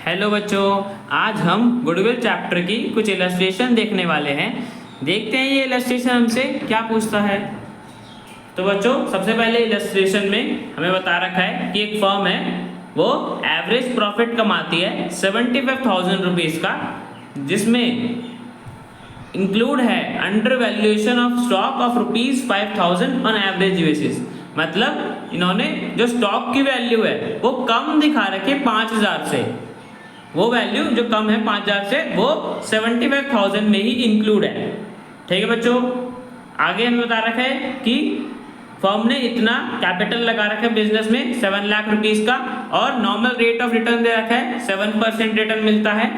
Hello बच्चों, आज हम गुडविल चैप्टर की कुछ इलस्ट्रेशन देखने वाले हैं। देखते हैं ये इलस्ट्रेशन हमसे क्या पूछता है। तो बच्चों, सबसे पहले इलस्ट्रेशन में हमें बता रखा है कि एक फर्म है, वो एवरेज प्रॉफिट कमाती है 75,000 रुपीज़ का, जिसमें इंक्लूड है under valuation of stock of ₹5,000 on average basis. मतलब इन्होंने जो स्टॉक की वैल्यू है वो कम दिखा रखी है 5,000 से। वो वैल्यू जो कम है 5,000 से, वो 75,000 में ही इंक्लूड है। ठीक है बच्चों, आगे हमें बता रखा है कि फर्म ने इतना कैपिटल लगा रखा है बिजनेस में 7 लाख रुपीस का, और नॉर्मल रेट ऑफ रिटर्न दे रखा है 7% रिटर्न मिलता है।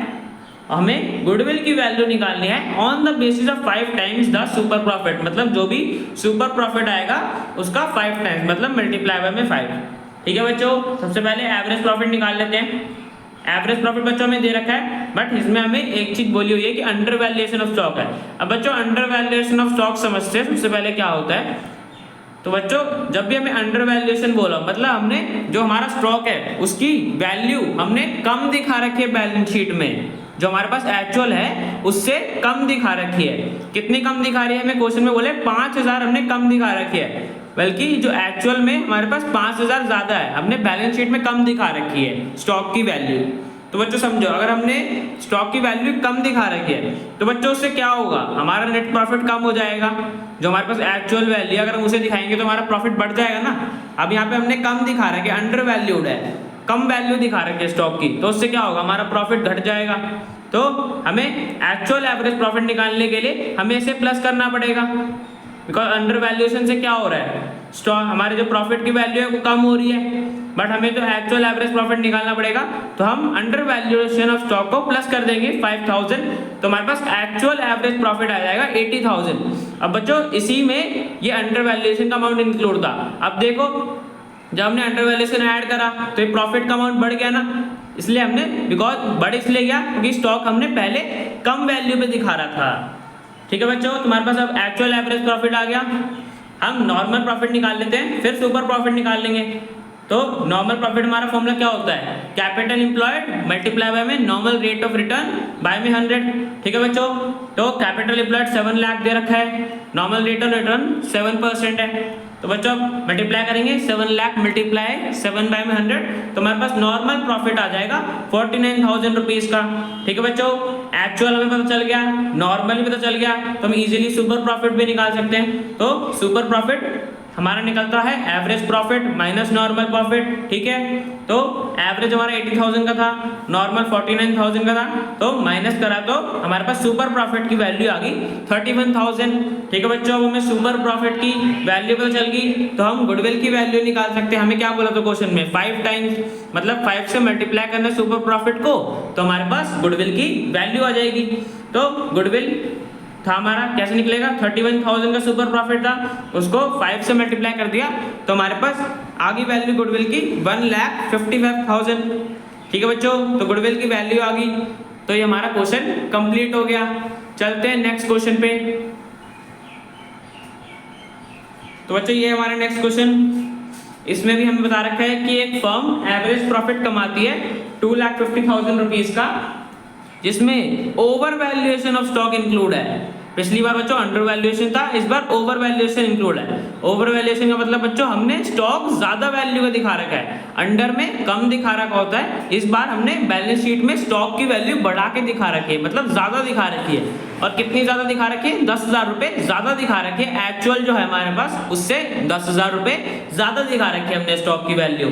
हमें गुडविल की वैल्यू निकालनी है on the basis of 5 times the super profit. मतलब जो भी सुपर प्रॉफिट आएगा उसका 5 टाइम्स, मतलब मल्टीप्लाई बाय में 5। ठीक है बच्चों, सबसे पहले एवरेज प्रॉफिट निकाल लेते हैं। एवरेज प्रॉफिट बच्चों में दे रखा है, बट इसमें हमें एक चीज बोली हुई है कि अंडर वैल्यूएशन ऑफ स्टॉक है। अब बच्चों, अंडर वैल्यूएशन ऑफ स्टॉक समझते हैं सबसे पहले क्या होता है। तो बच्चों, जब भी हमें अंडर वैल्यूएशन बोला, मतलब हमने जो हमारा स्टॉक है उसकी वैल्यू हमने कम दिखा रखी है बैलेंस शीट में, जो हमारे पास एक्चुअल है उससे कम दिखा रखी है। कितनी कम दिखा रही है? हमें क्वेश्चन में बोले 5,000 हमने कम दिखा रखी है, बल्कि जो एक्चुअल में हमारे पास 5,000 ज्यादा है, हमने बैलेंस शीट में कम दिखा रखी है स्टॉक की वैल्यू। तो बच्चों समझो, अगर हमने स्टॉक की वैल्यू कम दिखा रखी है तो बच्चों उससे क्या होगा, हमारा नेट प्रॉफिट कम हो जाएगा। जो हमारे पास एक्चुअल वैल्यू अगर हम उसे दिखाएंगे तो हमारा प्रॉफिट बढ़ जाएगा ना। अब यहाँ पे हमने कम दिखा रखा है, अंडर वैल्यूड है, कम वैल्यू दिखा रखी है स्टॉक की, तो उससे क्या होगा, हमारा प्रॉफिट घट जाएगा। तो हमें एक्चुअल एवरेज प्रॉफिट निकालने के लिए हमें इसे प्लस करना पड़ेगा, बिकॉज अंडर वैल्यूएशन से क्या हो रहा है, स्टॉक हमारे जो प्रॉफिट की वैल्यू है वो कम हो रही है, बट हमें तो एक्चुअल एवरेज प्रॉफिट निकालना पड़ेगा। तो हम अंडर वैल्यूएशन ऑफ स्टॉक को प्लस कर देंगे 5,000, तो हमारे पास एक्चुअल एवरेज प्रॉफिट आ जाएगा 80,000। अब बच्चों, इसी में ये अंडर वैल्यूएशन का अमाउंट इंक्लूड था। अब देखो, जब हमने अंडर वैल्यूएशन ऐड करा तो ये प्रॉफिट का अमाउंट बढ़ गया ना, इसलिए हमने, बिकॉज बढ़ इसलिए गया क्योंकि स्टॉक हमने पहले कम वैल्यू पे दिखा रहा था। ठीक है बच्चों, तुम्हारे पास अब एक्चुअल एवरेज प्रॉफिट आ गया। हम नॉर्मल प्रॉफिट निकाल लेते हैं, फिर सुपर प्रॉफिट निकाल लेंगे। तो नॉर्मल प्रॉफिट हमारा फॉर्मूला क्या होता है, कैपिटल एम्प्लॉयड मल्टीप्लाई बाय में normal rate of return by में 100। ठीक है बच्चों, तो कैपिटल एम्प्लॉयड 7 लाख दे रखा है, नॉर्मल रेट ऑफ रिटर्न 7% है। तो बच्चों मल्टीप्लाई करेंगे 7 लाख मल्टीप्लाई 7 बाय में 100, तो हमारे पास नॉर्मल प्रॉफिट आ जाएगा 49,000 रुपीज का। ठीक है बच्चों, एक्चुअल हमें पता चल गया, नॉर्मल भी पता चल गया, तो हम इजीली सुपर प्रॉफिट भी निकाल सकते हैं। तो सुपर प्रॉफिट हमारा निकलता है average profit minus normal profit. ठीक है, तो एवरेज हमारा 80,000 का था, नॉर्मल 49,000 का था, तो माइनस करा तो हमारे पास सुपर प्रॉफिट की वैल्यू आ गई 31,000। ठीक है बच्चों, अब हमें सुपर प्रॉफिट की वैल्यू पता चल गई, तो हम गुडविल की वैल्यू निकाल सकते हैं। हमें क्या बोला था क्वेश्चन में, 5 टाइम्स, मतलब 5 से मल्टीप्लाई करना सुपर प्रॉफिट को, तो हमारे पास गुडविल की वैल्यू आ जाएगी। तो गुडविल था हमारा, कैसे निकलेगा, 31,000 का सुपर प्रॉफिट था, उसको 5 से मल्टीप्लाई कर दिया, तो हमारे पास आगे वैल्यू गुडविल की 1,55,000। ठीक है बच्चों, तो गुडविल की वैल्यू आ गई। तो ये हमारा क्वेश्चन कंप्लीट हो गया। चलते हैं नेक्स्ट क्वेश्चन पे। तो बच्चों, ये हमारा नेक्स्ट क्वेश्चन, इसमें भी हमें बता रखा है कि एक फर्म एवरेज प्रॉफिट कमाती है 2,50,000 रुपीज का, जिसमें over valuation of stock include है। पिछली बार बच्चों अंडर वैल्यूएशन था, इस बार ओवर वैल्यूएशन इंक्लूड है। ओवर वैल्यूएशन का मतलब बच्चों, हमने स्टॉक ज्यादा वैल्यू का दिखा रखा है, अंडर में कम दिखा रखा होता है। इस बार हमने बैलेंस शीट में स्टॉक की वैल्यू बढ़ा के दिखा रखी है, मतलब ज्यादा दिखा रखी है। और कितनी ज्यादा दिखा रखी है, 10,000 रुपए ज्यादा दिखा रखी है। एक्चुअल जो है हमारे पास उससे 10,000 रुपए ज्यादा दिखा रखी है हमने स्टॉक की वैल्यू।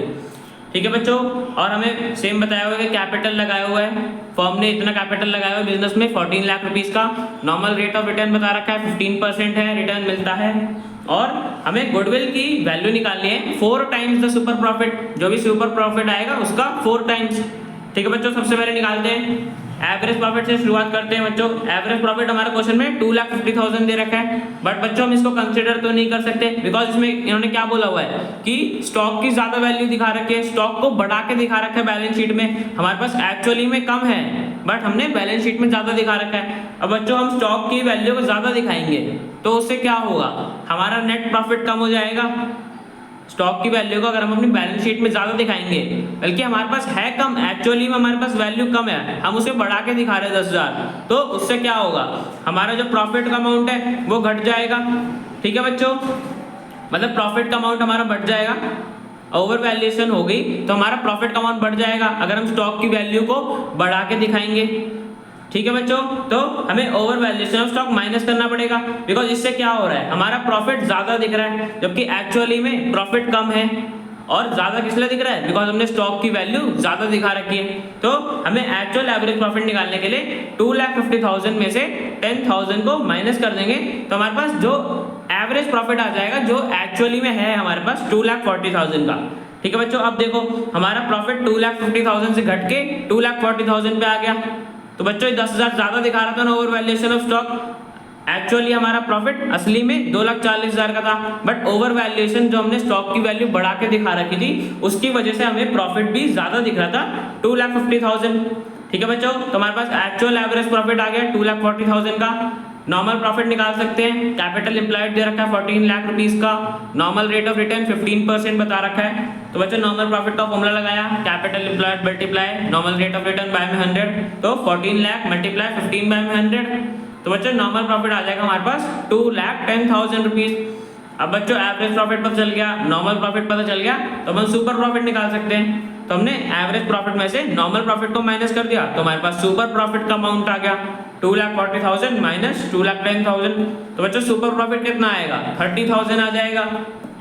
ठीक है बच्चों, और हमें सेम बताया हुआ है कि कैपिटल लगाया हुआ है, फर्म ने इतना कैपिटल लगाया हुआ है बिजनेस में 14 लाख रुपीस का, नॉर्मल रेट ऑफ रिटर्न बता रखा है 15% है, रिटर्न मिलता है। और हमें गुडविल की वैल्यू निकालनी है 4 टाइम्स द सुपर प्रॉफिट, जो भी सुपर प्रॉफिट आएगा उसका 4 टाइम्स। ठीक है बच्चों, सबसे पहले निकालते हैं, एवरेज प्रॉफिट से शुरुआत करते हैं बच्चों। एवरेज प्रॉफिट हमारे क्वेश्चन में 2,50,000 दे रखा है, बट बच्चों हम इसको कंसीडर तो नहीं कर सकते, बिकॉज इसमें इन्होंने क्या बोला हुआ है कि स्टॉक की ज्यादा वैल्यू दिखा रखी है, स्टॉक को बढ़ा के दिखा रखा है बैलेंस शीट में। हमारे पास एक्चुअली में कम है, बट हमने बैलेंस शीट में ज्यादा दिखा रखा है। अब बच्चों, हम स्टॉक की वैल्यू को ज्यादा दिखाएंगे तो उससे क्या होगा, हमारा नेट प्रॉफिट कम हो जाएगा। स्टॉक की वैल्यू को अगर हम अपनी बैलेंस शीट में ज़्यादा दिखाएंगे, बल्कि हमारे पास है कम, एक्चुअली में हमारे पास वैल्यू कम है, हम उसे बढ़ा के दिखा रहे हैं 10,000, तो उससे क्या होगा, हमारा जो प्रॉफिट का अमाउंट है वो घट जाएगा। ठीक है बच्चों, मतलब प्रॉफिट का अमाउंट हमारा बढ़ जाएगा, ओवर वैल्यूएशन हो गई तो हमारा प्रॉफिट का अमाउंट बढ़ जाएगा अगर हम स्टॉक की वैल्यू को बढ़ा के दिखाएंगे। ठीक है बच्चों, तो हमें over valuation of stock minus करना पड़ेगा, बिकॉज इससे क्या हो रहा है, हमारा प्रॉफिट ज्यादा दिख रहा है जबकि एक्चुअली में प्रॉफिट कम है। और ज्यादा किस लिए दिख रहा है, बिकॉज हमने स्टॉक की वैल्यू ज्यादा दिखा रखी है। तो हमें एक्चुअल एवरेज प्रॉफिट निकालने के लिए 2,50,000 में से 10,000 को माइनस कर देंगे तो हमारे पास जो एवरेज प्रॉफिट आ जाएगा जो एक्चुअली में है हमारे पास 2,40,000 का। ठीक है बच्चों, अब देखो हमारा प्रॉफिट 2,50,000 से घट के 2,40,000 पे आ गया। तो बच्चों 10,000 ज्यादा दिखा रहा था ना over valuation of stock, actually हमारा प्रॉफिट असली में 2,40,000 का था, बट ओवर वैल्यूएशन जो हमने स्टॉक की वैल्यू बढ़ा के दिखा रखी थी उसकी वजह से हमें प्रॉफिट भी ज्यादा दिख रहा था 2,50,000। ठीक है बच्चों, तो हमारे पास एक्चुअल एवरेज प्रॉफिट आ गया 2,40,000 का। नॉर्मल प्रॉफिट निकाल सकते हैं, कैपिटल एम्प्लॉयड दे रखा है 14 लाख रुपीस का, नॉर्मल रेट ऑफ रिटर्न 15% बता रखा है। तो बच्चों नॉर्मल प्रॉफिट का फॉर्मूला लगाया, capital employed multiply normal rate of return by में 100, तो 14 लाख मल्टीप्लाई 15 बाय में 100, तो बच्चों नॉर्मल प्रॉफिट आ जाएगा हमारे पास 2,10,000 रुपीज। अब बच्चों एवरेज प्रॉफिट पता चल गया, नॉर्मल प्रॉफिट पता चल गया, तो हम सुपर प्रॉफिट निकाल सकते हैं। तो हमने एवरेज प्रॉफिट में से नॉर्मल प्रॉफिट को माइनस कर दिया तो हमारे पास सुपर प्रॉफिट का अमाउंट आ गया 2,40,000 माइनस 2,10,000। तो बच्चों सुपर प्रॉफिट कितना आएगा, 30,000 आ जाएगा।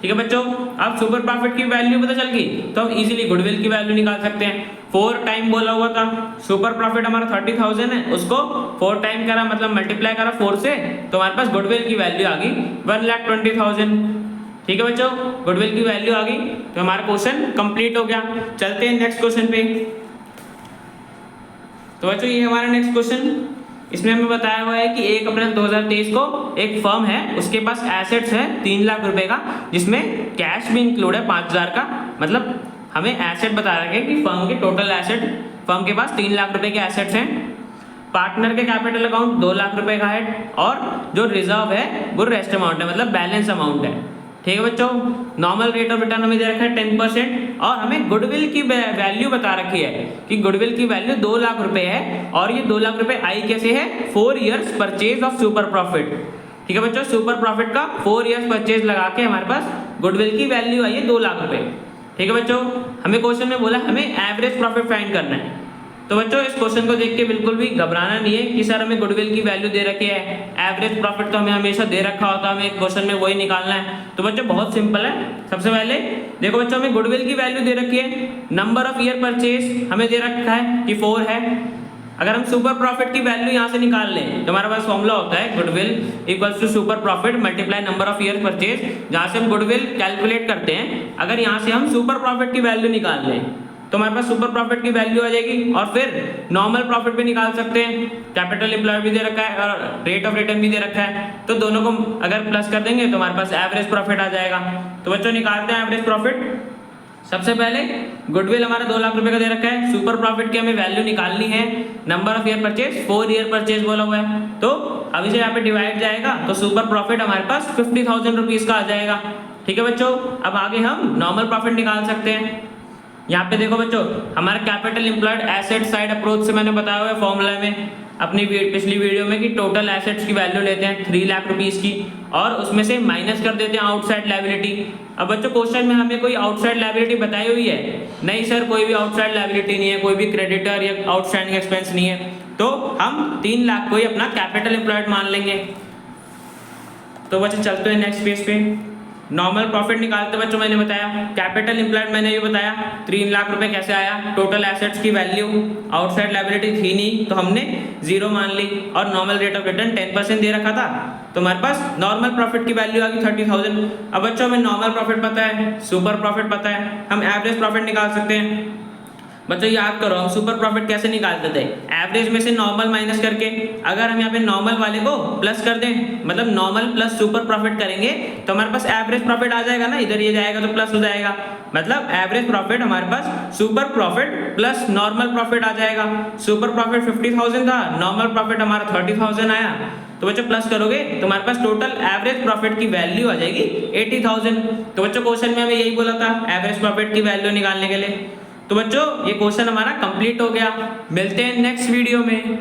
ठीक है बच्चों, अब सुपर प्रॉफिट की वैल्यू पता चल गई तो हम इजीली गुडविल की वैल्यू निकाल सकते हैं। 4 टाइम बोला हुआ था, सुपर प्रॉफिट हमारा 30,000 है, उसको 4 टाइम करा मतलब मल्टीप्लाई करा 4 से, तो हमारे पास गुडविल की वैल्यू आ गई 1,20,000। ठीक है बच्चों, गुडविल की वैल्यू आ गई तो हमारा क्वेश्चन कंप्लीट हो गया। चलते हैं नेक्स्ट क्वेश्चन पे। तो बच्चों ये हमारा नेक्स्ट क्वेश्चन, इसमें हमें बताया हुआ है कि 1 अप्रैल 2023 को एक फर्म है, उसके पास एसेट्स है 3 लाख रुपए का, जिसमें कैश भी इंक्लूड है 5,000 का। मतलब हमें एसेट बता रखे हैं कि फर्म के टोटल एसेट, फर्म के पास 3 लाख रुपए के एसेट्स हैं, पार्टनर के कैपिटल अकाउंट 2 लाख रुपए का है, और जो रिजर्व है वो रेस्ट अमाउंट है, मतलब बैलेंस अमाउंट है। ठीक है बच्चों, नॉर्मल रेट ऑफ रिटर्न हमें दे रखा है 10%, और हमें गुडविल की वैल्यू बता रखी है कि गुडविल की वैल्यू 2 लाख रुपए है, और ये 2 लाख रुपए आई कैसे है, 4 years purchase of super profit. ठीक है बच्चों, सुपर प्रॉफिट का 4 इयर्स परचेज लगा के हमारे पास गुडविल की वैल्यू आई है 2 लाख रुपए। ठीक है बच्चों, हमें क्वेश्चन में बोला हमें एवरेज प्रॉफिट फाइंड करना है। तो बच्चों इस क्वेश्चन को देख के बिल्कुल भी घबराना नहीं है कि सर हमें गुडविल की वैल्यू दे रखी है, एवरेज प्रॉफिट तो हमें हमेशा दे रखा होता है, हमें क्वेश्चन में वही निकालना है। तो बच्चों बहुत सिंपल है, सबसे पहले देखो बच्चों हमें गुडविल की वैल्यू दे रखी है, नंबर ऑफ ईयर परचेज हमें दे रखा है कि 4 है। अगर हम सुपर प्रॉफिट की वैल्यू यहाँ से निकाल लें तो हमारे पास फॉर्मूला होता है goodwill equals to super profit multiply number of year purchase, जहाँ से हम गुडविल कैलकुलेट करते हैं। अगर यहाँ से हम सुपर प्रॉफिट की वैल्यू निकाल लें तो हमारे पास सुपर प्रॉफिट की वैल्यू आ जाएगी, और फिर नॉर्मल प्रॉफिट भी निकाल सकते हैं, कैपिटल एम्प्लॉयड भी दे रखा है और रेट ऑफ रिटर्न भी दे रखा है, तो दोनों को अगर प्लस कर देंगे तो हमारे पास एवरेज प्रॉफिट आ जाएगा। तो बच्चों निकालते हैं एवरेज प्रॉफिट। सबसे पहले गुडविल हमारा 2 लाख रुपए का दे रखा है, सुपर प्रॉफिट की हमें वैल्यू निकालनी है, number of year purchase 4 year purchase बोला हुआ है, तो अब इसे यहाँ पे डिवाइड जाएगा तो सुपर प्रॉफिट हमारे पास 50,000 रुपीज का आ जाएगा। ठीक है बच्चों, अब आगे हम नॉर्मल प्रॉफिट निकाल सकते हैं। यहाँ पे देखो बच्चों हमारा capital employed asset side approach से मैंने बताया हुआ है फॉर्मूला में अपनी पिछली वीडियो में कि टोटल एसेट्स की वैल्यू लेते हैं 3 लाख रुपीस की, और उसमें से माइनस कर देते हैं आउटसाइड लायबिलिटी। अब बच्चों क्वेश्चन में हमें कोई आउटसाइड लायबिलिटी बताई हुई है? नहीं सर, कोई भी आउटसाइड लायबिलिटी नहीं है, कोई भी क्रेडिटर या आउटस्टैंडिंग एक्सपेंस नहीं है, तो हम 3 लाख को ही अपना कैपिटल एम्प्लॉयड मान लेंगे। तो बच्चों चलते हैं नेक्स्ट पेज पे। नॉर्मल प्रॉफिट निकालते बच्चों मैंने बताया, कैपिटल एम्प्लॉयड मैंने ये बताया 3 लाख रुपए कैसे आया, टोटल एसेट्स की वैल्यू आउटसाइड लायबिलिटी थी नहीं तो हमने 0 मान ली, और नॉर्मल रेट ऑफ रिटर्न 10% दे रखा था, तो हमारे पास नॉर्मल प्रॉफिट की वैल्यू आ गई 30,000। अब बच्चों हमें नॉर्मल प्रॉफिट पता है, सुपर प्रॉफिट पता है, हम एवरेज प्रॉफिट निकाल सकते हैं। बच्चों याद करो हम सुपर प्रॉफिट कैसे निकालते थे, एवरेज में से नॉर्मल माइनस करके। अगर हम यहाँ पे नॉर्मल वाले को प्लस कर दें, मतलब नॉर्मल प्लस सुपर प्रॉफिट करेंगे तो हमारे पास एवरेज प्रॉफिट आ जाएगा ना, इधर ये जाएगा तो प्लस हो जाएगा, मतलब एवरेज प्रॉफिट हमारे पास super profit plus normal profit आ जाएगा। सुपर प्रॉफिट 50,000 था, नॉर्मल प्रॉफिट हमारा 30,000 आया, तो तो बच्चों प्लस करोगे तो हमारे पास टोटल एवरेज प्रॉफिट की वैल्यू आ जाएगी 80,000। तो बच्चों क्वेश्चन में हमें यही बोला था एवरेज प्रॉफिट की वैल्यू निकालने के लिए। तो बच्चों ये क्वेश्चन हमारा कंप्लीट हो गया। मिलते हैं नेक्स्ट वीडियो में।